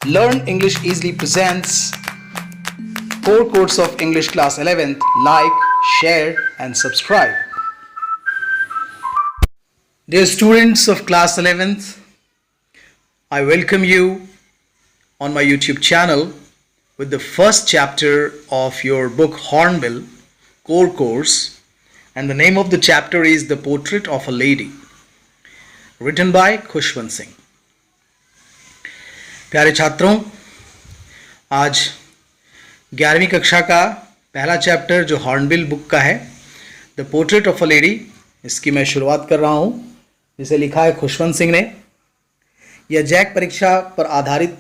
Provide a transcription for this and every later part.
Learn English Easily presents core course of English class 11th. Like, share and subscribe. Dear students of class 11th, I welcome you on my YouTube channel with the first chapter of your book Hornbill core course, and the name of the chapter is The Portrait of a Lady, written by Khushwant Singh. प्यारे छात्रों, आज 11वीं कक्षा का पहला chapter जो hornbill book का है, the portrait of a lady, इसकी मैं शुरुआत कर रहा हूँ, जिसे लिखा है खुशवंत सिंह ने। यह जैक परीक्षा पर आधारित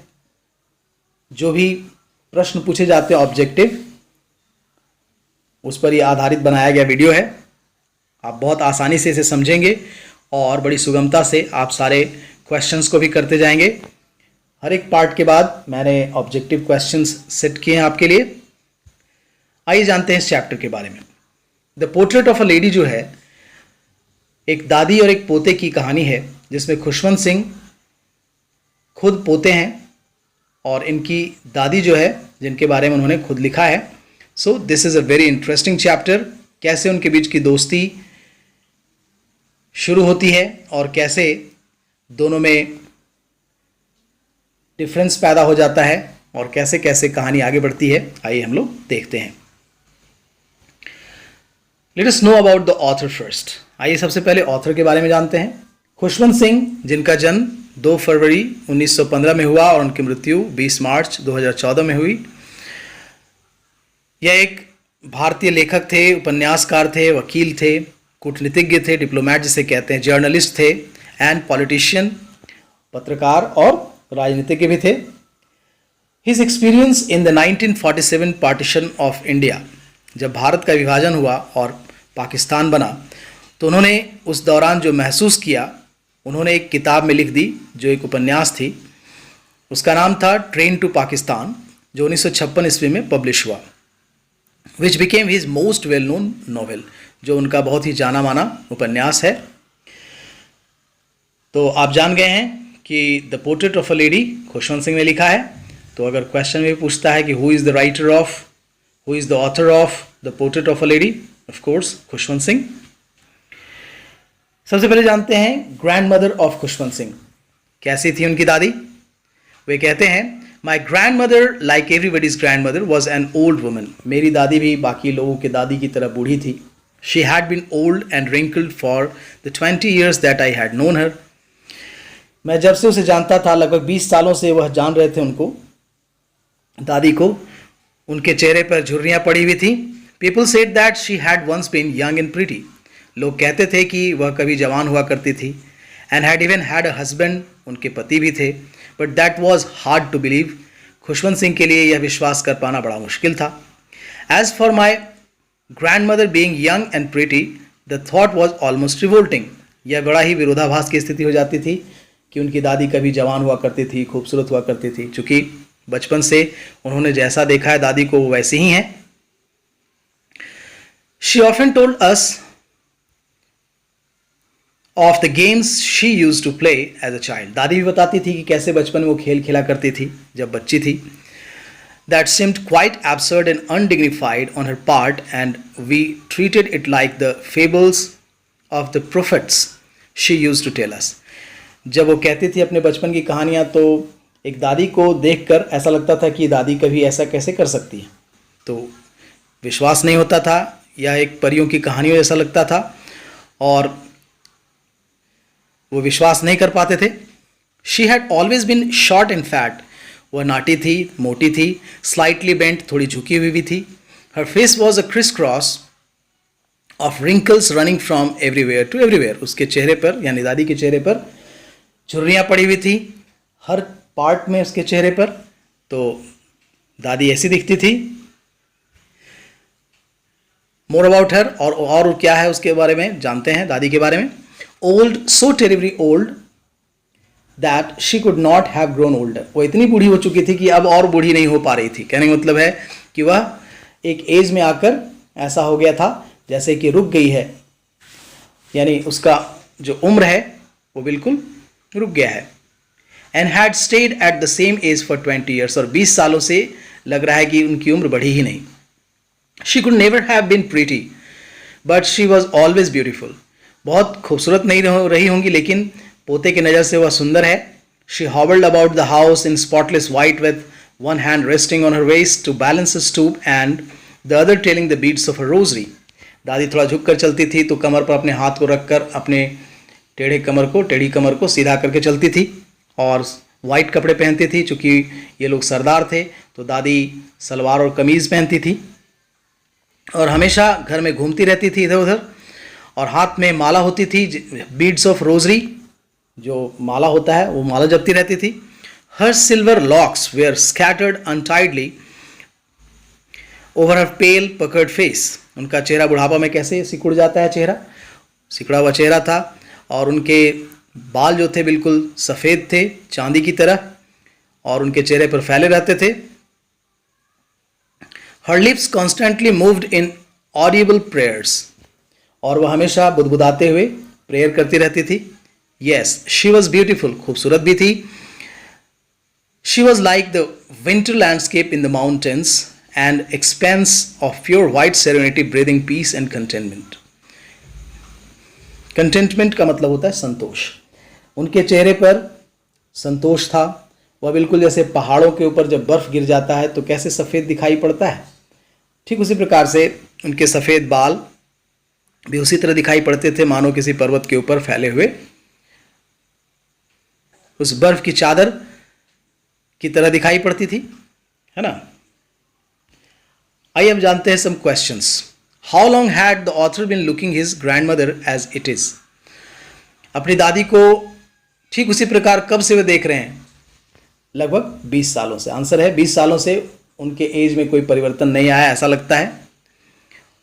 जो भी प्रश्न पूछे जाते हैं ऑब्जेक्टिव, उस पर यह आधारित बनाया गया वीडियो है। आप बहुत आसानी से इसे समझेंगे और बड़ी सुगमता से आप सारे क्वेश्चंस को भी करते जाएंगे। हर एक पार्ट के बाद मैंने ऑब्जेक्टिव क्वेश्चंस सेट किए हैं आपके लिए। आइए जानते हैं इस चैप्टर के बारे में। The portrait of a lady जो है, एक दादी और एक पोते की कहानी है, जिसमें खुशवंत सिंह खुद पोते हैं और इनकी दादी जो है, जिनके बारे में उन्होंने खुद लिखा है। So this is a very interesting chapter. कैसे उनके बीच की दोस्ती शुरू होती है और कैसे दोनों में डिफरेंस पैदा हो जाता है और कैसे कैसे कहानी आगे बढ़ती है, आइए हम लोग देखते हैं। Let us know about the author first. आइए सबसे पहले ऑथर के बारे में जानते हैं। खुशवंत सिंह, जिनका जन्म 2 फरवरी 1915 में हुआ और उनकी मृत्यु 20 मार्च 2014 में हुई। यह एक भारतीय लेखक थे, उपन्यासकार थे, वकील थे, कूटनीतिज्ञ थे, डिप्लोमैट जिसे कहते हैं, जर्नलिस्ट थे एंड पॉलिटिशियन, पत्रकार और राजनीतिज्ञ भी थे। His experience in the 1947 partition of India, जब भारत का विभाजन हुआ और पाकिस्तान बना, तो उन्होंने उस दौरान जो महसूस किया, उन्होंने एक किताब में लिख दी, जो एक उपन्यास थी। उसका नाम था ट्रेन टू पाकिस्तान, जो 1956 ईस्वी में पब्लिश हुआ, which became his most well known novel, जो उनका बहुत ही जाना माना उपन्यास है। तो आप जान गए हैं कि the portrait of a lady Khushwant Singh ने लिखा है। तो अगर क्वेश्चन में भी पूछता है कि who is the author of the portrait of a lady, of course Khushwant Singh. सबसे पहले जानते हैं grand mother of Khushwant Singh. कैसी थी उनकी दादी? वे कहते हैं, my grand mother like everybody's grand mother was an old woman. मेरी दादी भी बाकी लोगों की दादी की तरह बूढ़ी थी। She had been old and wrinkled for the 20 years that I had known her. मैं जब से उसे जानता था, लगभग 20 सालों से वह जान रहे थे उनको, दादी को। उनके चेहरे पर झुर्रियाँ पड़ी हुई थी। People said that she had once been young and pretty. लोग कहते थे कि वह कभी जवान हुआ करती थी। And had even had a husband, उनके पति भी थे। But that was hard to believe. Khushwant Singh के लिए यह विश्वास कर पाना बड़ा मुश्किल था। As for my grand mother being young and pretty, the thought was almost revolting. यह बड़ा ही विरोधाभास की स्थिति हो जाती थी कि उनकी दादी कभी जवान हुआ करती थी, खूबसूरत हुआ करती थी। चूँकि बचपन से उन्होंने जैसा देखा है दादी को, वो वैसी ही हैं। She often told us of the games she used to play as a child. दादी भी बताती थी कि कैसे बचपन में वो खेल खेला करती थी जब बच्ची थी। That seemed quite absurd and undignified on her part, and we treated it like the fables of the prophets she used to tell us. जब वो कहती थी अपने बचपन की कहानियाँ, तो एक दादी को देखकर ऐसा लगता था कि दादी कभी ऐसा कैसे कर सकती है। तो विश्वास नहीं होता था, या एक परियों की कहानियों जैसा लगता था और वो विश्वास नहीं कर पाते थे। She had always been short in fat. वह नाटी थी, मोटी थी, स्लाइटली बेंट, थोड़ी झुकी हुई भी थी। Her face was a criss cross of wrinkles running from everywhere to everywhere. उसके चेहरे पर, यानी दादी के चेहरे पर झुर्रियाँ पड़ी हुई थी हर पार्ट में उसके चेहरे पर। तो दादी ऐसी दिखती थी। मोर अबाउट हर, और क्या है उसके बारे में जानते हैं दादी के बारे में। Old, so terribly old that she could not have grown older. वो इतनी बूढ़ी हो चुकी थी कि अब और बूढ़ी नहीं हो पा रही थी। कहने का मतलब है कि वह एक एज में आकर ऐसा हो गया था जैसे कि रुक गई है, यानी उसका जो उम्र है वो बिल्कुल रुक गया है। And had stayed at the same age for 20 years, और 20 सालों से लग रहा है कि उनकी उम्र बढ़ी ही नहीं. She could never have been pretty but she was always beautiful. बहुत खूबसूरत नहीं रही होंगी लेकिन पोते की नज़र से वह सुंदर है. She hobbled about the house in spotless white with one hand resting on her waist to balance stoop and the other telling the beads of her rosary. दादी थोड़ा झुक कर चलती थी तो कमर पर अपने हाथ को रखकर अपने टेढ़ी कमर को सीधा करके चलती थी, और वाइट कपड़े पहनती थी. चूँकि ये लोग सरदार थे तो दादी सलवार और कमीज़ पहनती थी और हमेशा घर में घूमती रहती थी इधर उधर, और हाथ में माला होती थी, बीड्स ऑफ रोजरी, जो माला होता है वो माला जपती रहती थी. Her silver locks were scattered untidily over her pale puckered face. उनका चेहरा बुढ़ापा में कैसे सिकुड़ जाता है, चेहरा सिकुड़ा हुआ चेहरा था, और उनके बाल जो थे बिल्कुल सफ़ेद थे चांदी की तरह, और उनके चेहरे पर फैले रहते थे. हर lips constantly moved in Audible prayers, और वह हमेशा बुदबुदाते हुए प्रेयर करती रहती थी. यस, शी वॉज ब्यूटिफुल, खूबसूरत भी थी. She was like the winter landscape in the mountains and expanse of pure white serenity breathing peace and containment. Contentment का मतलब होता है संतोष. उनके चेहरे पर संतोष था. वह बिल्कुल जैसे पहाड़ों के ऊपर जब बर्फ़ गिर जाता है तो कैसे सफ़ेद दिखाई पड़ता है, ठीक उसी प्रकार से उनके सफ़ेद बाल भी उसी तरह दिखाई पड़ते थे, मानो किसी पर्वत के ऊपर फैले हुए उस बर्फ़ की चादर की तरह दिखाई पड़ती थी, है ना. आइए अब जानते हैं some questions. How long had the author been looking his grand mother as it is. अपनी दादी को ठीक उसी प्रकार कब से वे देख रहे हैं, लगभग 20 सालों से. आंसर है 20 सालों से उनके एज में कोई परिवर्तन नहीं आया ऐसा लगता है.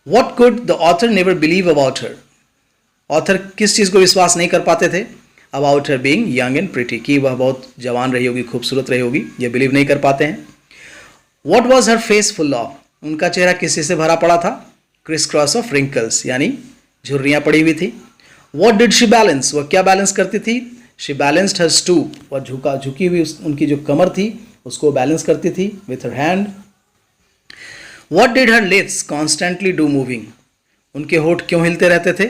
What could the author never believe about her. Author किस चीज़ को विश्वास नहीं कर पाते थे, about her being young and pretty, कि वह बहुत जवान रही होगी, खूबसूरत रही होगी, ये बिलीव नहीं कर पाते हैं. What was her face full of. उनका चेहरा किसी से भरा पड़ा था, क्रिस क्रॉस ऑफ रिंकल्स, यानी झुर्रियाँ पड़ी हुई थी. What did she balance. वह क्या बैलेंस करती थी, शी बैलेंस्ड हर स्टूप. वह झुकी हुई उनकी जो कमर थी उसको बैलेंस करती थी with her hand. What did her lips constantly do moving. उनके होठ क्यों हिलते रहते थे,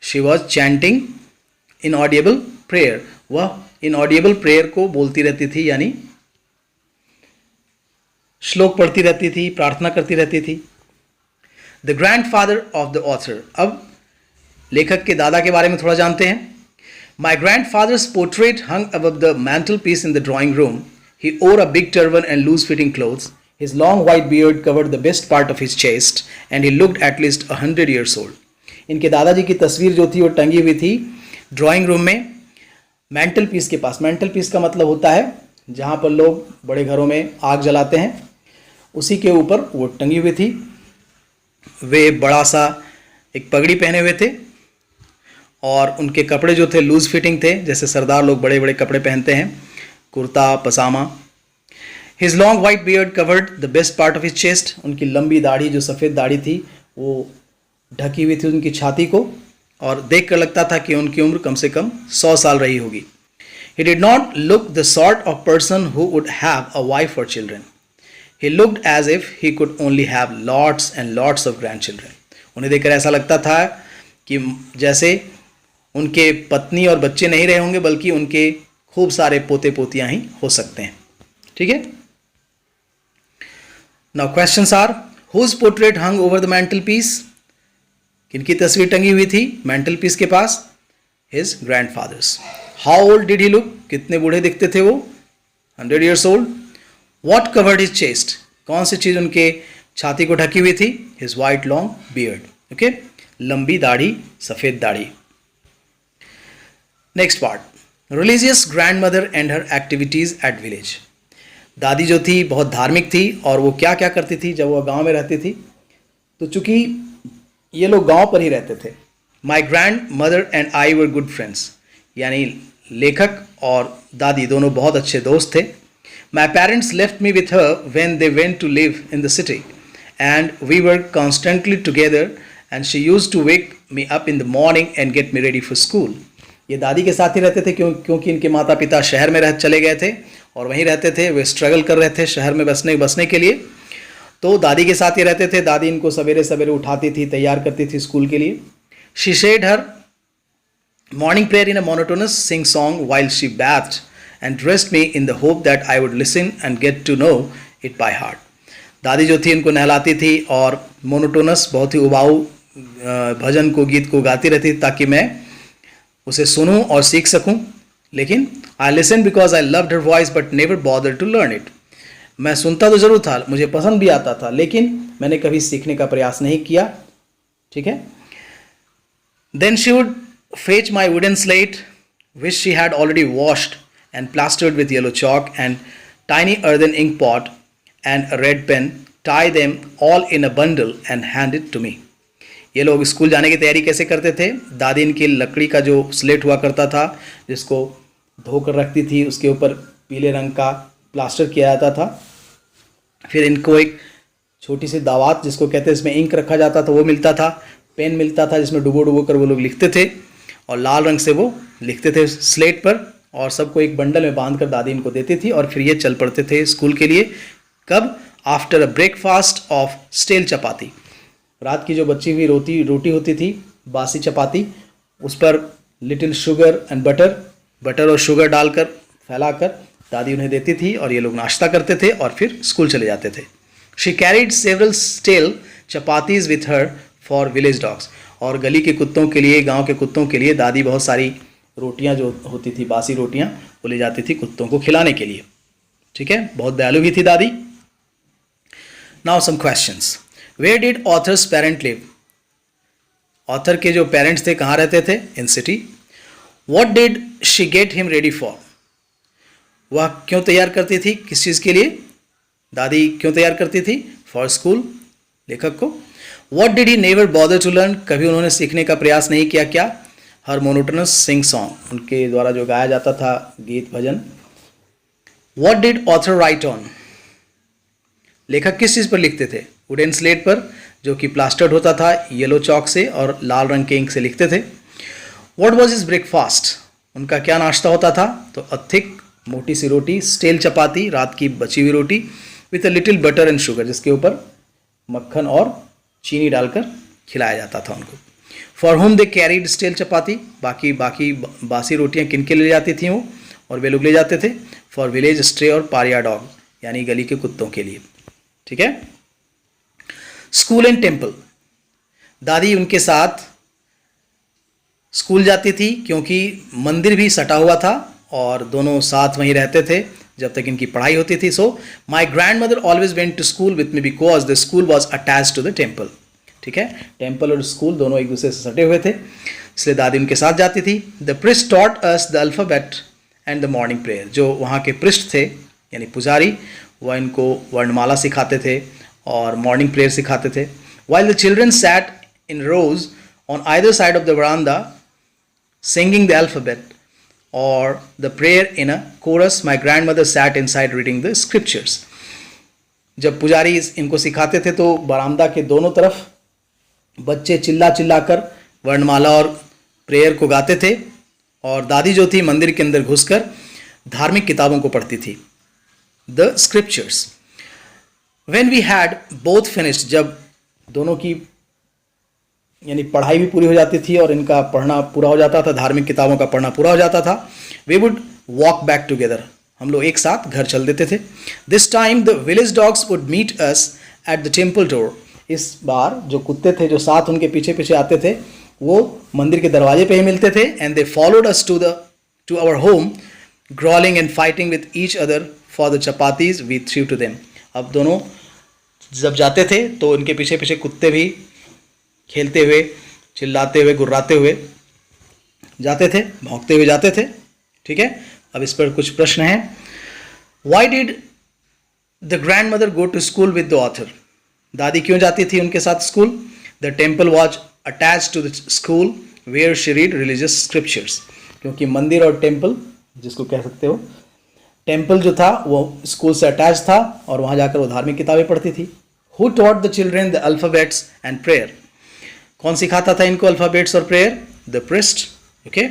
she was chanting inaudible prayer. वह इनऑडिएबल प्रेयर को बोलती रहती थी, यानी श्लोक पढ़ती रहती थी, प्रार्थना करती रहती थी. The grand father of the author. अब लेखक के दादा के बारे में थोड़ा जानते हैं. My grand father's portrait hung above the mantel piece in the drawing room. He wore a big turban and loose fitting clothes. His long white beard covered the best part of his chest and he looked at least 100 years old. इनके दादाजी की तस्वीर जो थी वो टंगी हुई थी ड्राइंग रूम में मैंटल पीस के पास. मैंटल पीस का मतलब होता है जहाँ पर लोग बड़े घरों में आग जलाते हैं, उसी के ऊपर वो टंगी हुई थी. वे बड़ा सा एक पगड़ी पहने हुए थे और उनके कपड़े जो थे लूज फिटिंग थे, जैसे सरदार लोग बड़े बड़े कपड़े पहनते हैं, kurta पसामा. His long white beard covered the best part of his chest. उनकी लंबी दाढ़ी जो सफ़ेद दाढ़ी थी वो ढकी हुई थी उनकी छाती को, और देख कर लगता था कि उनकी उम्र कम से कम 100 साल रही होगी. He did not look the sort of person who would have a wife or children. He looked as if he could only have lots and lots of grandchildren. उन्हें देखकर ऐसा लगता था कि जैसे उनके पत्नी और बच्चे नहीं रहे होंगे, बल्कि उनके खूब सारे पोते पोतियां ही हो सकते हैं. ठीक है. Now questions are, whose portrait hung over the mantelpiece? किनकी तस्वीर टंगी हुई थी मैंटल पीस के पास? His grandfather's. How old did he look? कितने बूढ़े दिखते थे वो? 100 years old. What covered his chest? कौन सी चीज़ उनके छाती को ढकी हुई थी? His white long beard. Okay? लंबी दाढ़ी, सफ़ेद दाढ़ी. Next part. Religious grandmother and her activities at village. दादी जो थी बहुत धार्मिक थी, और वो क्या क्या करती थी जब वह गांव में रहती थी. तो चूंकि ये लोग गांव पर ही रहते थे. My grand mother and I were good friends, यानी लेखक और दादी दोनों बहुत अच्छे दोस्त थे. My parents left me with her when they went to live in the city and we were constantly together and she used to wake me up in the morning and get me ready for school. ये दादी के साथ ही रहते थे क्योंकि इनके माता पिता शहर में चले गए थे और वहीं रहते थे। वे स्ट्रगल कर रहे थे शहर में बसने के लिए, तो दादी के साथ ही रहते थे। दादी इनको सवेरे सवेरे उठाती थी, तैयार करती थी स्कूल के लिए। She said her morning prayer in a monotonous sing song while she bathed and dressed me in the hope that I would listen and get to know it by heart. दादी जो थी इनको नहलाती थी और monotonous बहुत ही उबाऊ भजन को, गीत को गाती रहती ताकि मैं उसे सुनूं और सीख सकूं। लेकिन I listened because I loved her voice but never bothered to learn it. मैं सुनता तो जरूर था, मुझे पसंद भी आता था, लेकिन मैंने कभी सीखने का प्रयास नहीं किया। ठीक है। Then she would fetch my wooden slate, which she had already washed and plastered with yellow chalk, and tiny earthen ink pot and a red pen, tie them all in a bundle and hand it to me. ये लोग school जाने की तैयारी कैसे करते थे? दादी इनकी लकड़ी का जो स्लेट हुआ करता था, जिसको धोकर रखती थी, उसके ऊपर पीले रंग का प्लास्टर किया जाता था। फिर इनको एक छोटी सी दावात जिसको कहते हैं, इसमें इंक रखा जाता था, वो मिलता था। पेन मिलता था जिसमें डुबो कर वो लोग लिखते थे और लाल रंग से वो लिखते थे स्लेट पर, और सबको एक बंडल में बांध कर दादी इनको देती थी और फिर ये चल पड़ते थे स्कूल के लिए। कब? After a breakfast of stale chapati. रात की जो बची हुई रोटी होती थी, बासी चपाती, उस पर लिटिल शुगर एंड बटर और शुगर डालकर फैलाकर दादी उन्हें देती थी और ये लोग नाश्ता करते थे और फिर स्कूल चले जाते थे। She carried several stale chapatis with her for village dogs. और गली के कुत्तों के लिए, गांव के कुत्तों के लिए दादी बहुत सारी रोटियां जो होती थी, बासी रोटियां, वो ले जाती थी कुत्तों को खिलाने के लिए। ठीक है, बहुत दयालु भी थी दादी। Now some questions. Where did author's parent live? ऑथर के जो पेरेंट्स थे कहाँ रहते थे? In city. What did she get him ready for? वह क्यों तैयार करती थी? किस चीज़ के लिए दादी क्यों तैयार करती थी? फॉर स्कूल, लेखक को। What did he never bother to learn? कभी उन्होंने सीखने का प्रयास नहीं किया क्या? हर मोनोटोनस सिंग सॉन्ग, उनके द्वारा जो गाया जाता था गीत भजन। What did author write on? लेखक किस चीज़ पर लिखते थे? वुडन स्लेट पर, जो कि प्लास्टर्ड होता था येलो चॉक से और लाल रंग के इंक से लिखते थे। What was his breakfast? उनका क्या नाश्ता होता था? तो अ थिक, मोटी सी रोटी, स्टेल चपाती, रात की बची हुई रोटी, with a little butter and sugar, जिसके ऊपर मक्खन और चीनी डालकर खिलाया जाता था उनको। For home they carried stale chapati. बाकी बासी रोटियां किन के ले जाती थी वो, और वे लोग ले जाते थे? फॉर विलेज स्ट्रे और पारिया डॉग, यानी गली के कुत्तों के लिए। ठीक है। School and temple. दादी उनके साथ स्कूल जाती थी क्योंकि मंदिर भी सटा हुआ था और दोनों साथ वहीं रहते थे जब तक इनकी पढ़ाई होती थी। So my grand mother always went to school with me because the school was attach to the temple. ठीक है, टेम्पल और स्कूल दोनों एक दूसरे से सटे हुए थे, इसलिए दादी उनके साथ जाती थी। The priest taught us the alphabet and the morning prayer. जो वहाँ के पृष्ठ थे यानी पुजारी, वह इनको वर्णमाला सिखाते थे और मॉर्निंग प्रेयर सिखाते थे। While the children sat in rows on either side of the verandah singing the alphabet or the prayer in a chorus, my grandmother sat inside reading the scriptures. जब पुजारी इनको सिखाते थे तो बरामदा के दोनों तरफ बच्चे चिल्ला कर वर्णमाला और प्रेयर को गाते थे और दादी जो थी मंदिर के अंदर घुसकर धार्मिक किताबों को पढ़ती थी, the scriptures. When we had both finished, जब दोनों की यानी पढ़ाई भी पूरी हो जाती थी और इनका पढ़ना पूरा हो जाता था, धार्मिक किताबों का पढ़ना पूरा हो जाता था, we would walk back together, हम लोग एक साथ घर चल देते थे। This time the village dogs would meet us at the temple door. इस बार जो कुत्ते थे जो साथ उनके पीछे पीछे आते थे वो मंदिर के दरवाजे पे ही मिलते थे। And they followed us to our home growling and fighting with each other for the chapatis we threw to them. अब दोनों जब जाते थे तो उनके पीछे पीछे कुत्ते भी खेलते हुए, चिल्लाते हुए, गुर्राते हुए जाते थे, भौंकते हुए जाते थे। ठीक है, अब इस पर कुछ प्रश्न हैं। Why did the grand mother go to school with the author? दादी क्यों जाती थी उनके साथ school? The temple was attach to the school where she read religious scriptures. क्योंकि मंदिर और टेम्पल, जिसको कह सकते हो, टेम्पल जो था वो स्कूल से अटैच था और वहाँ जाकर वो धार्मिक किताबें पढ़ती थी। Who taught the children the alphabets and prayer? कौन सिखाता था इनको अल्फ़ाबेट्स और prayer? The priest. Okay,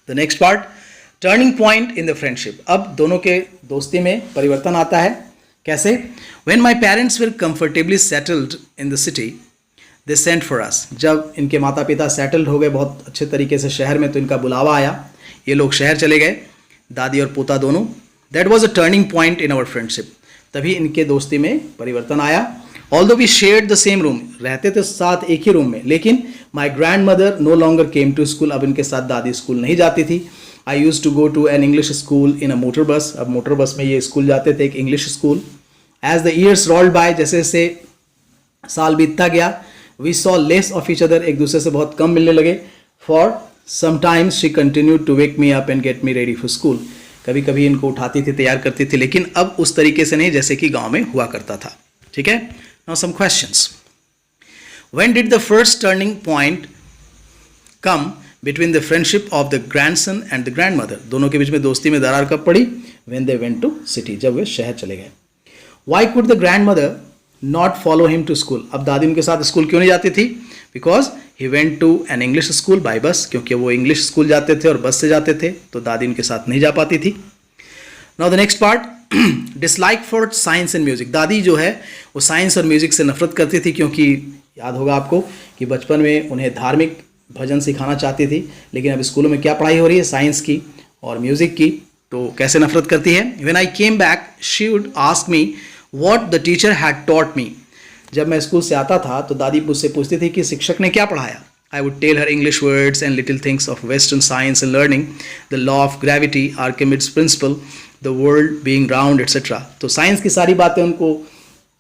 the next part, turning point in the friendship. अब दोनों के दोस्ती में परिवर्तन आता है। कैसे? When my parents were comfortably settled in the city they sent for us. जब इनके माता पिता सेटल्ड हो गए बहुत अच्छे तरीके से शहर में, तो इनका बुलावा आया, ये लोग शहर चले गए, दादी और पोता दोनों। That was a turning point in our friendship. तभी इनके दोस्ती में परिवर्तन आया। Although we shared the same room, रहते थे साथ एक ही रूम में, लेकिन my grand mother no longer came to school. अब इनके साथ दादी स्कूल नहीं जाती थी। I used to go to an English school in a motor bus. अब मोटर बस में ये स्कूल जाते थे, एक English school. As the years rolled by, जैसे जैसे साल बीतता गया, we saw less of each other, एक दूसरे से बहुत कम मिलने लगे। For sometimes she continue to wake me up and get me ready for school. कभी कभी इनको उठाती थी, तैयार करती थी, लेकिन अब उस तरीके से नहीं जैसे कि गांव में हुआ करता था। ठीक है, now some questions. When did the first turning point come between the friendship of the grandson and the grandmother? दोनों के बीच में दोस्ती में दरार कब पड़ी? When they went to city, जब वे शहर चले गए। Why could the grandmother not follow him to school? अब दादी उनके साथ स्कूल क्यों नहीं जाती थी? Because he went to an English school by bus, क्योंकि वो इंग्लिश स्कूल जाते थे और बस से जाते थे, तो दादी उनके साथ नहीं जा पाती थी। Now the next part, dislike for science and music. दादी जो है वो साइंस और म्यूजिक से नफरत करती थी, क्योंकि याद होगा आपको कि बचपन में उन्हें धार्मिक भजन सिखाना चाहती थी, लेकिन अब स्कूलों में क्या पढ़ाई हो रही है? साइंस की और म्यूजिक की, तो कैसे नफरत करती है? When I came back she would ask me what the teacher had taught me. जब मैं स्कूल से आता था तो दादी मुझसे पूछती थी कि शिक्षक ने क्या पढ़ाया। I would tell her English words and little things of western science and learning, the law of gravity, Archimedes principle, the world being round etcetera. तो साइंस की सारी बातें उनको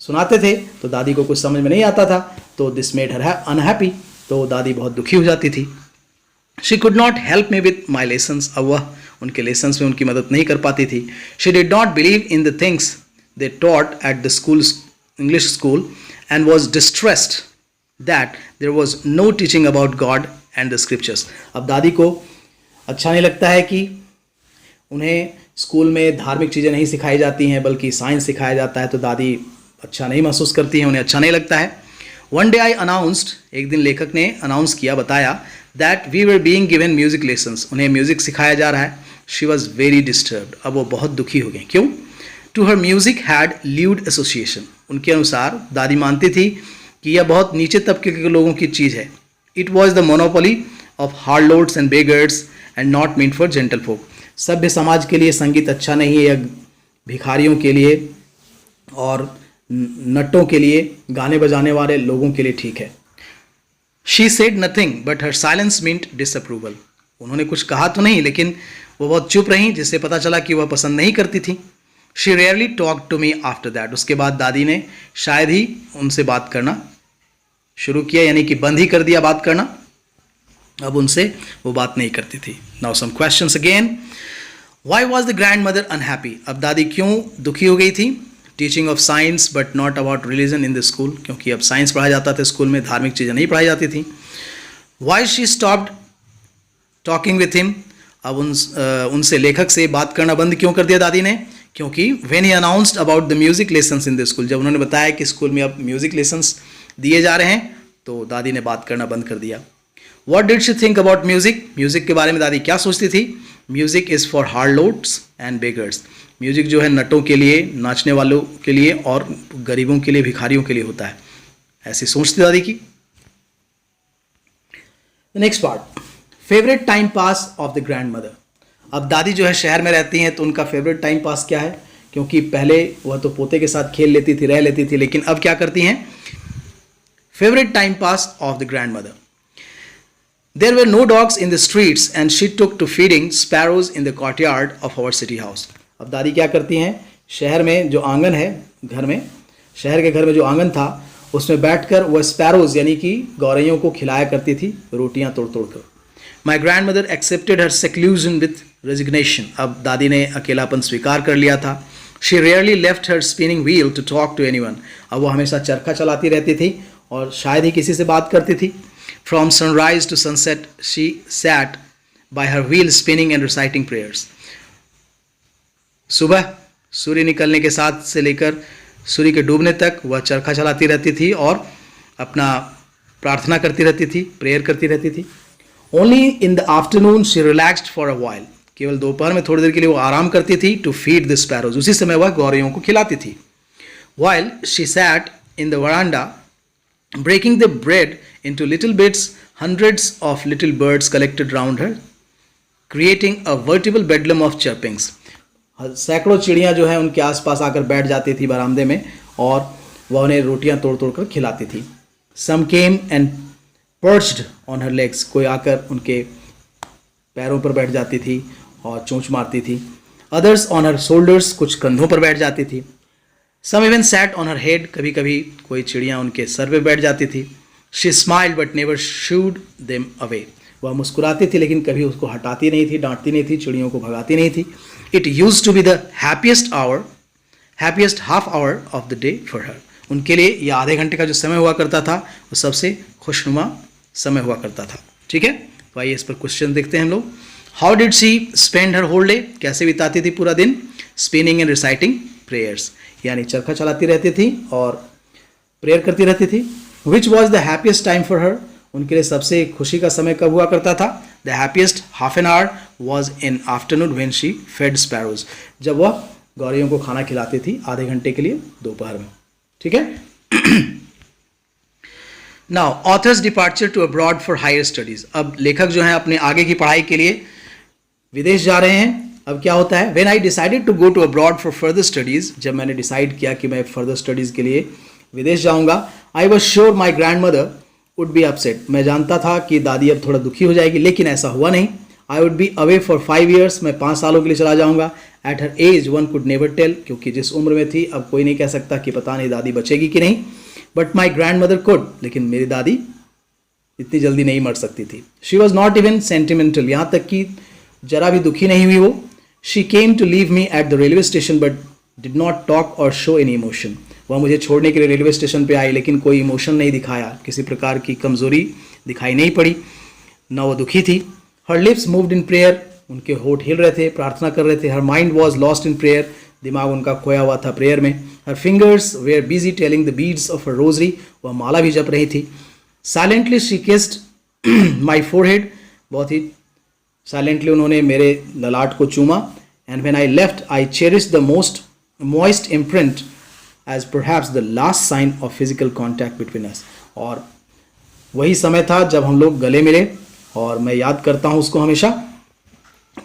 सुनाते थे, तो दादी को कुछ समझ में नहीं आता था, तो दिस मेड हर अनहैप्पी, तो दादी बहुत दुखी हो जाती थी। She could not help me with my lessons. अब वह उनके लेसन्स में उनकी मदद नहीं कर पाती थी। She did not believe in the things they taught at the school, English school, and was distressed that there was no teaching about God and the scriptures. अब दादी को अच्छा नहीं लगता है कि उन्हें स्कूल में धार्मिक चीज़ें नहीं सिखाई जाती हैं, बल्कि साइंस सिखाया जाता है, तो दादी अच्छा नहीं महसूस करती हैं, उन्हें अच्छा नहीं लगता है। वन डे आई अनाउंस्ड, एक दिन लेखक ने अनाउंस किया, बताया, that we were being given music lessons, उन्हें म्यूजिक सिखाया जा रहा है। शी वॉज वेरी डिस्टर्ब्ड, अब वो बहुत दुखी हो गई। क्यों? To her music had lewd association. उनके अनुसार दादी मानती थी कि यह बहुत नीचे तबके के लोगों की चीज़ है। It was the monopoly of harlots and beggars and not meant for gentle folk. सभ्य समाज के लिए संगीत अच्छा नहीं है, यह भिखारियों के लिए और नट्टों के लिए, गाने बजाने वाले लोगों के लिए ठीक है। She said nothing but her silence meant disapproval. उन्होंने कुछ कहा तो नहीं, लेकिन वो बहुत चुप रहीं, जिससे पता चला कि वह पसंद नहीं करती थी। She rarely talk to me after that. उसके बाद दादी ने शायद ही उनसे बात करना शुरू किया, यानी कि बंद ही कर दिया बात करना। अब उनसे वो बात नहीं करती थी। Now some questions again. Why was the grand mother unhappy? अब दादी क्यों दुखी हो गई थी? Teaching of science but not about religion in the school, क्योंकि अब साइंस पढ़ाया जाता था स्कूल में, धार्मिक चीज़ें नहीं पढ़ाई जाती थी। Why she stopped talking with him? अब उनसे, लेखक से बात करना बंद क्यों कर दिया दादी ने? क्योंकि when he announced about the music lessons in the school, जब उन्होंने बताया कि स्कूल में अब म्यूजिक लेसन्स दिए जा रहे हैं, तो दादी ने बात करना बंद कर दिया। What did she think about music? Music के बारे में दादी क्या सोचती थी? Music is for harlots and beggars. Music जो है नटों के लिए, नाचने वालों के लिए और गरीबों के लिए, भिखारियों के लिए होता है, ऐसी सोच थी दादी की। Next part, favourite time pass of the grand mother. अब दादी जो है शहर में रहती हैं, तो उनका फेवरेट टाइम पास क्या है? क्योंकि पहले वह तो पोते के साथ खेल लेती थी, रह लेती थी, लेकिन अब क्या करती हैं? Favourite time pass of the grand mother. There were no dogs in the streets and she took to feeding sparrows in the courtyard of our city house. अब दादी क्या करती हैं? शहर में जो आंगन है, घर में, शहर के घर में जो आंगन था, उसमें बैठकर वह स्पैरोज यानी कि गौरैयों को खिलाया करती थी, रोटियां तोड़ तोड़ कर। My grand mother accepted her seclusion with resignation. अब दादी ने अकेलापन स्वीकार कर लिया था। She rarely left her spinning wheel to talk to anyone. अब वो हमेशा चरखा चलाती रहती थी और शायद ही किसी से बात करती थी। From sunrise to sunset she sat by her wheel spinning and reciting prayers. सुबह सूर्य निकलने के साथ से लेकर सूर्य के डूबने तक वह चरखा चलाती रहती थी और अपना प्रार्थना करती रहती थी, प्रेयर करती रहती थी। Only in the afternoon she relaxed for a while. केवल दोपहर में थोड़ी देर के लिए वो आराम करती थी. टू फीड द स्पैरोज, उसी समय वह गौरैयों को खिलाती थी. While she sat in the veranda breaking the bread into little bits, hundreds of little birds collected round her, creating a veritable bedlam of chirpings. सैकड़ों चिड़ियां जो है उनके आसपास आकर बैठ जाती थी बरामदे में और वह उन्हें रोटियां तोड़ तोड़ कर खिलाती थी. Some came and perched on her legs. कोई आकर उनके पैरों पर बैठ जाती थी और चोंच मारती थी. Others on her shoulders, कुछ कंधों पर बैठ जाती थी. Some even sat on her head. कभी कभी कोई चिड़ियाँ उनके सर पे बैठ जाती थी. She smiled but never shooed them away. वह मुस्कुराती थी लेकिन कभी उसको हटाती नहीं थी, डांटती नहीं थी, चिड़ियों को भगाती नहीं थी. It used to be the happiest half hour of the day for her. उनके लिए ये आधे घंटे का जो समय हुआ करता था वो सबसे खुशनुमा समय हुआ करता था. ठीक है, तो आइए इस पर क्वेश्चन देखते हैं हम लोग. How did she spend her whole day, कैसे बिताती थी पूरा दिन. स्पिनिंग एंड रिसाइटिंग प्रेयर्स, यानी चरखा चलाती रहती थी और प्रेयर करती रहती थी. Which was the happiest time for her, उनके लिए सबसे खुशी का समय कब हुआ करता था. The happiest half an hour was in afternoon when she fed sparrows, जब वह गौरैयों को खाना खिलाती थी आधे घंटे के लिए दोपहर में. ठीक है. Now author's departure to abroad for higher studies. अब लेखक जो है अपने आगे की पढ़ाई के लिए विदेश जा रहे हैं. अब क्या होता है. When I decided to go to abroad for further studies, जब मैंने डिसाइड किया कि मैं फर्दर स्टडीज के लिए विदेश जाऊंगा. I was sure my grand mother would be upset, मैं जानता था कि दादी अब थोड़ा दुखी हो जाएगी, लेकिन ऐसा हुआ नहीं. I would be away for 5 years, मैं 5 सालों के लिए चला जाऊंगा. At her age one could never tell, क्योंकि जिस उम्र में थी अब कोई नहीं कह सकता कि पता नहीं दादी बचेगी कि नहीं. But my grand mother could, लेकिन मेरी दादी इतनी जल्दी नहीं मर सकती थी. She was not even sentimental, यहाँ तक कि जरा भी दुखी नहीं हुई वो. She came to leave me at the railway station but did not talk or show any emotion. वह मुझे छोड़ने के लिए रेलवे स्टेशन पे आई लेकिन कोई इमोशन नहीं दिखाया, किसी प्रकार की कमजोरी दिखाई नहीं पड़ी, न वो दुखी थी. Her lips moved in prayer, उनके होठ हिल रहे थे, प्रार्थना कर रहे थे. Her mind was lost in prayer, दिमाग उनका खोया हुआ था प्रेयर में. Her fingers were busy telling the beads of her rosary, वह माला भी जप रही थी. Silently she kissed my forehead, बहुत ही साइलेंटली उन्होंने मेरे ललाट को चूमा. And when I left I cherish the most moist imprint as perhaps the last sign of physical contact between us. और वही समय था जब हम लोग गले मिले और मैं याद करता हूँ उसको हमेशा.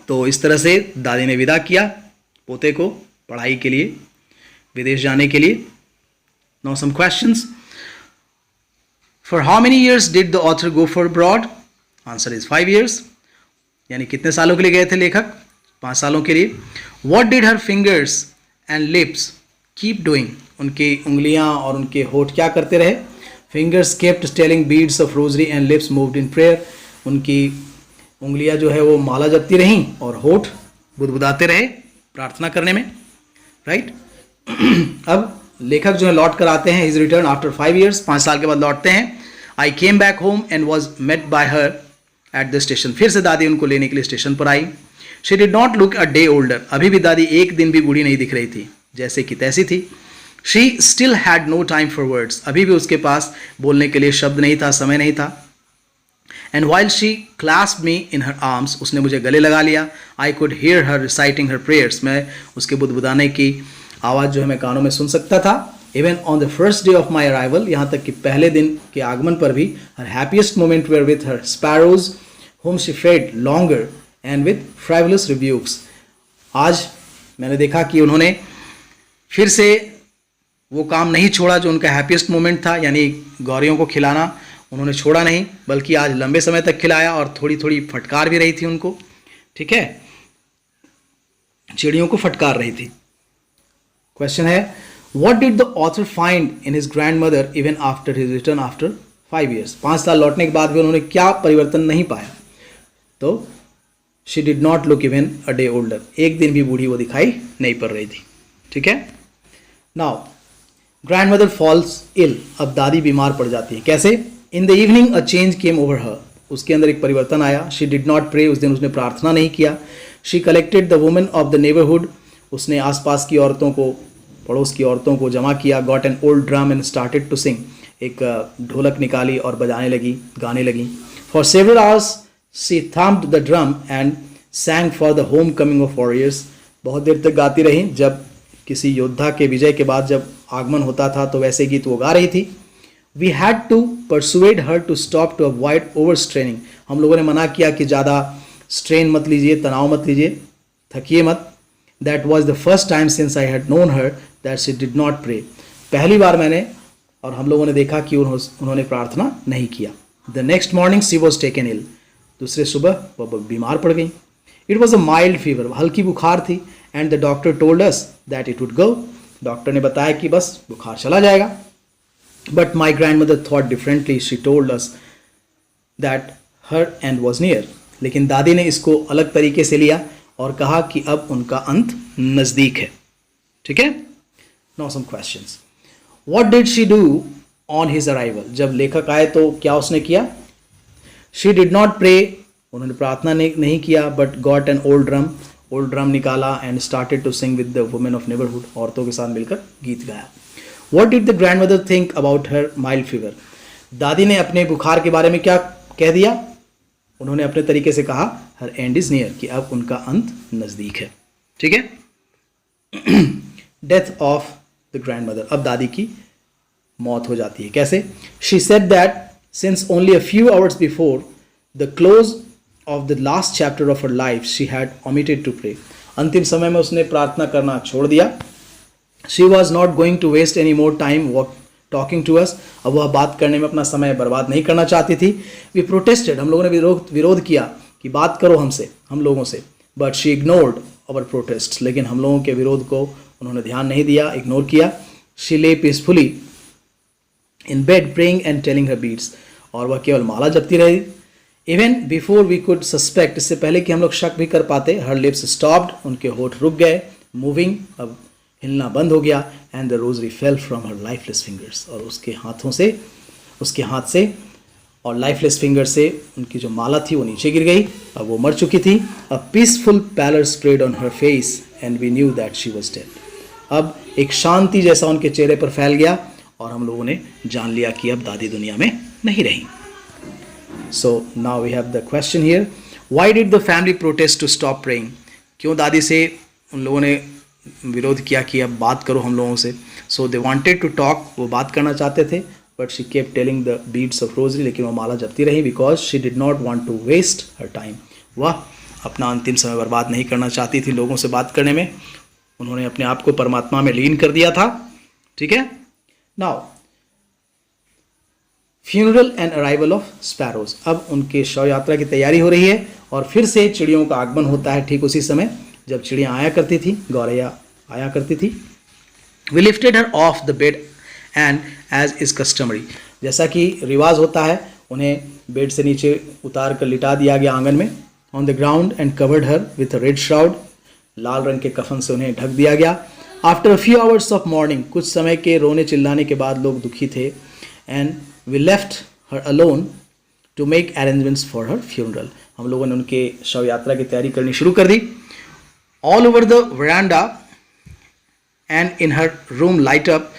तो इस तरह से दादी ने विदा किया पोते को पढ़ाई के लिए, विदेश जाने के लिए. Now some questions. For how many years did the author go for abroad. Answer is 5 years, यानी कितने सालों के लिए गए थे लेखक. 5 सालों के लिए. What did her fingers and lips keep doing, उनकी उंगलियां और उनके होठ क्या करते रहे. Fingers kept telling beads of rosary and lips moved in prayer, उनकी उंगलियां जो है वो माला जपती रहीं और होठ बुदबुदाते रहे प्रार्थना करने में. राइट. अब लेखक जो है लौट कर आते हैं. हिज रिटर्न आफ्टर 5 years, 5 साल के बाद लौटते हैं. I came back home and was met by her at the station, फिर से दादी उनको लेने के लिए स्टेशन पर आई. She did not look a day older, अभी भी दादी एक दिन भी बूढ़ी नहीं दिख रही थी, जैसे कि तैसी थी. She still had no time for words, अभी भी उसके पास बोलने के लिए शब्द नहीं था, समय नहीं था. And while she clasped me in her arms, उसने मुझे गले लगा लिया. I could hear her reciting her prayers, मैं उसके बुदबुदाने की आवाज़ जो है मैं कानों में सुन सकता था. Even on the first day of my arrival, यहाँ तक कि पहले दिन के आगमन पर भी. Her happiest moment were with her sparrows whom she fed longer and with frivolous rebukes. आज मैंने देखा कि उन्होंने फिर से वो काम नहीं छोड़ा जो उनका हैप्पीएस्ट मोमेंट था, यानी गौरैयों को खिलाना उन्होंने छोड़ा नहीं, बल्कि आज लंबे समय तक खिलाया और थोड़ी थोड़ी फटकार भी रही थी उनको. ठीक है, चिड़ियों को फटकार रही थी. क्वेश्चन है, what did the author find in his grand mother even after his return after 5 years. 5 साल लौटने के बाद भी उन्होंने क्या परिवर्तन नहीं पाया. तो she did not look even a day older, एक दिन भी बूढ़ी वो दिखाई नहीं पड़ रही थी. ठीक है. नाउ ग्रैंड मदर फॉल्स इल, अब दादी बीमार पड़ जाती है. कैसे. In the evening a change came over हर, उसके अंदर एक परिवर्तन आया. शी डिड नॉट प्रे, उस दिन उसने प्रार्थना नहीं किया. She collected the women of the neighbourhood, उसने आसपास की औरतों को, पड़ोस की औरतों को जमा किया. Got an old drum and started to sing, एक ढोलक निकाली और बजाने लगी, गाने लगी. For several hours she thumped the drum and sang for the homecoming of warriors. बहुत देर तक गाती रही. जब किसी योद्धा के विजय के बाद जब आगमन होता था तो वैसे गीत वो गा रही थी. We had to persuade her to stop to avoid overstraining. हम लोगों ने मना किया कि ज़्यादा स्ट्रेन मत लीजिए, तनाव मत लीजिए, थकिए मत. That was the first time since I had known her that she did not pray. पहली बार मैंने और हम लोगों ने देखा कि उन्होंने प्रार्थना नहीं किया. The next morning she was taken ill. दूसरे सुबह वह बीमार पड़ गई. It was a mild fever, हल्की बुखार थी. And the doctor told us that it would go. Doctor ने बताया कि बस बुखार चला जाएगा. But my grand mother thought differently. She told us that her end was near. लेकिन दादी ने इसको अलग तरीके से लिया और कहा कि अब उनका अंत नज़दीक है. ठीक है. Now some questions. What did she do on his arrival. जब लेखक आए तो क्या उसने किया. She did not pray. उन्होंने प्रार्थना नहीं किया. But got an old drum निकाला and started to sing with the women of neighbourhood. औरतों के साथ मिलकर गीत गाया. What did the grand mother think about her mild fever. दादी ने अपने बुखार के बारे में क्या कह दिया. उन्होंने अपने तरीके से कहा हर एंड इज नियर, कि अब उनका अंत नज़दीक है. ठीक है. Death of the grand mother. अब दादी की मौत हो जाती है. कैसे. She said that since only a few hours before the close of the last chapter of her life she had omitted to pray. अंतिम समय में उसने प्रार्थना करना छोड़ दिया. She was not going to waste any more time talking to us. अब वह बात करने में अपना समय बर्बाद नहीं करना चाहती थी. We protested. हम लोगों ने विरोध किया कि बात करो हम लोगों से. But she ignored our protest. लेकिन हम लोगों के विरोध को उन्होंने ध्यान नहीं दिया, इग्नोर किया. She lay peacefully in bed praying and telling her beads. और वह केवल माला जपती रही. Even before we could suspect. इससे पहले कि हम लोग शक भी कर पाते. Her lips stopped. उनके होठ रुक गए. मूविंग. अब हिलना बंद हो गया. And the rosary fell from her lifeless fingers. और उसके हाथ से और लाइफलेस फिंगर से उनकी जो माला थी वो नीचे गिर गई. अब वो मर चुकी थी. A peaceful pallor spread on her face and we knew that she was dead. अब एक शांति जैसा उनके चेहरे पर फैल गया और हम लोगों ने जान लिया कि अब दादी दुनिया में नहीं रही. So now we have the question here. Why did the family protest to stop praying. क्यों दादी से उन लोगों ने विरोध किया कि अब बात करो हम लोगों से. So they wanted to talk. वो बात करना चाहते थे. But she kept telling the beads of rosary. लेकिन वो माला जपती रही. Because she did not want to waste her time. वह अपना अंतिम समय बर्बाद नहीं करना चाहती थी लोगों से बात करने में. उन्होंने अपने आप को परमात्मा में लीन कर दिया था. ठीक है. Now funeral and arrival of sparrows. अब उनके शव यात्रा की तैयारी हो रही है और फिर से चिड़ियों का आगमन होता है ठीक उसी समय जब चिड़ियाँ आया करती थी, गौरैया आया करती थी. We lifted her off the bed and as is customary. जैसा कि रिवाज होता है उन्हें बेड से नीचे उतार कर लिटा दिया गया आंगन में. On the ground and covered her with a red shroud. लाल रंग के कफन से उन्हें ढक दिया गया. After a few hours of morning. कुछ समय के रोने चिल्लाने के बाद लोग दुखी थे. And we left her alone to make arrangements for her funeral. हम लोगों ने उनके शव यात्रा की तैयारी करनी शुरू कर दी. All over the verandah and in her room light up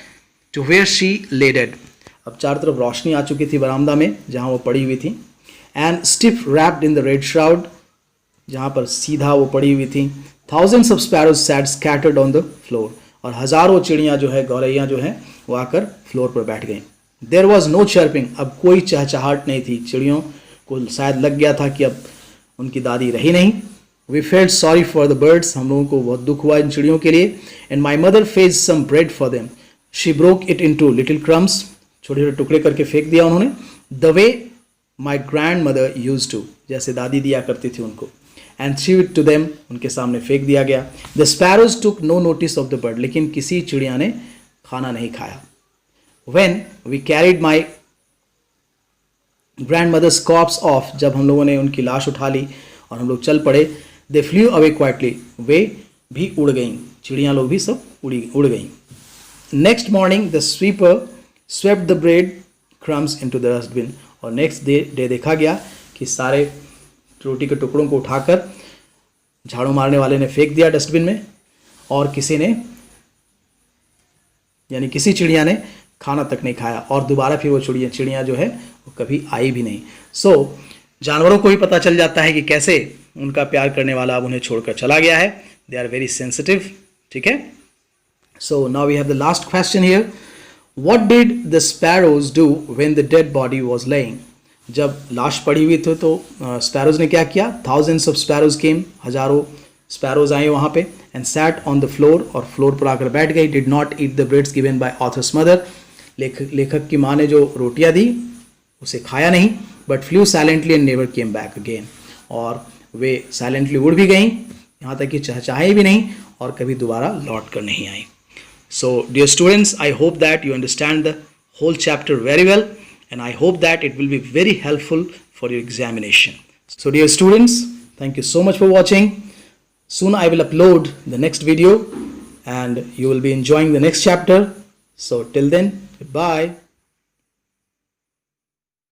to where she lay dead. अब चारों तरफ रोशनी आ चुकी थी बरामदा में जहाँ वो पड़ी हुई थी. And stiff wrapped in the red shroud. जहाँ पर सीधा वो पड़ी हुई थी. Thousands of sparrows sat scattered on the floor. और हजारों चिड़ियाँ जो है, गौरैया जो हैं, वो आकर फ्लोर पर बैठ गई. There was no chirping. अब कोई चहचहाट नहीं थी. चिड़ियों को शायद लग गया था कि अब उनकी दादी रही नहीं. We felt sorry for the birds. हम लोगों को बहुत दुख हुआ इन चिड़ियों के लिए. And my mother fed some bread for them. She broke it into little crumbs. छोटे छोटे टुकड़े करके फेंक दिया उन्होंने. The way my grand mother used to. जैसे दादी दिया करती थी उनको. And threw it to them. उनके सामने फेंक दिया गया. The sparrows took no notice of the bird. लेकिन किसी चिड़िया ने खाना नहीं खाया. When we carried my grand mother's cops off. जब हम लोगों ने उनकी लाश उठा ली और हम लोग चल पड़े. They flew away quietly. वे भी उड़ गईं. चिड़ियाँ लोग भी सब उड़ गईं. Next morning the sweeper swept the bread crumbs into the dustbin. और नेक्स्ट डे देखा गया कि सारे रोटी के टुकड़ों को उठाकर झाड़ू मारने वाले ने फेंक दिया डस्टबिन में. और किसी चिड़िया ने खाना तक नहीं खाया. और दोबारा फिर वो चिड़िया जो है वो कभी आई भी नहीं. सो जानवरों को भी पता चल जाता है कि कैसे उनका प्यार करने वाला अब उन्हें छोड़कर चला गया है. They are very sensitive. ठीक है. So now we have the last question here. What did the sparrows do when the dead body was lying? जब लाश पड़ी हुई थी तो स्पैरोज ने क्या किया? थाउजेंड्स ऑफ स्पैरोज केम, हजारों स्पैरोज आए वहाँ पे, and sat on the floor, और फ्लोर पर आकर बैठ गई. Did not eat the breads given by authors mother. लेखक की माँ ने जो रोटियाँ दी उसे खाया नहीं. But flu silently and never came back again. और वे साइलेंटली उड़ भी गई, यहाँ तक कि चहचहाई भी नहीं और कभी दोबारा लौट कर नहीं आई. So dear students, I hope that you understand the whole chapter very well, and I hope that it will be very helpful for your examination. So dear students, thank you so much for watching. Soon I will upload the next video and you will be enjoying the next chapter. So till then, goodbye.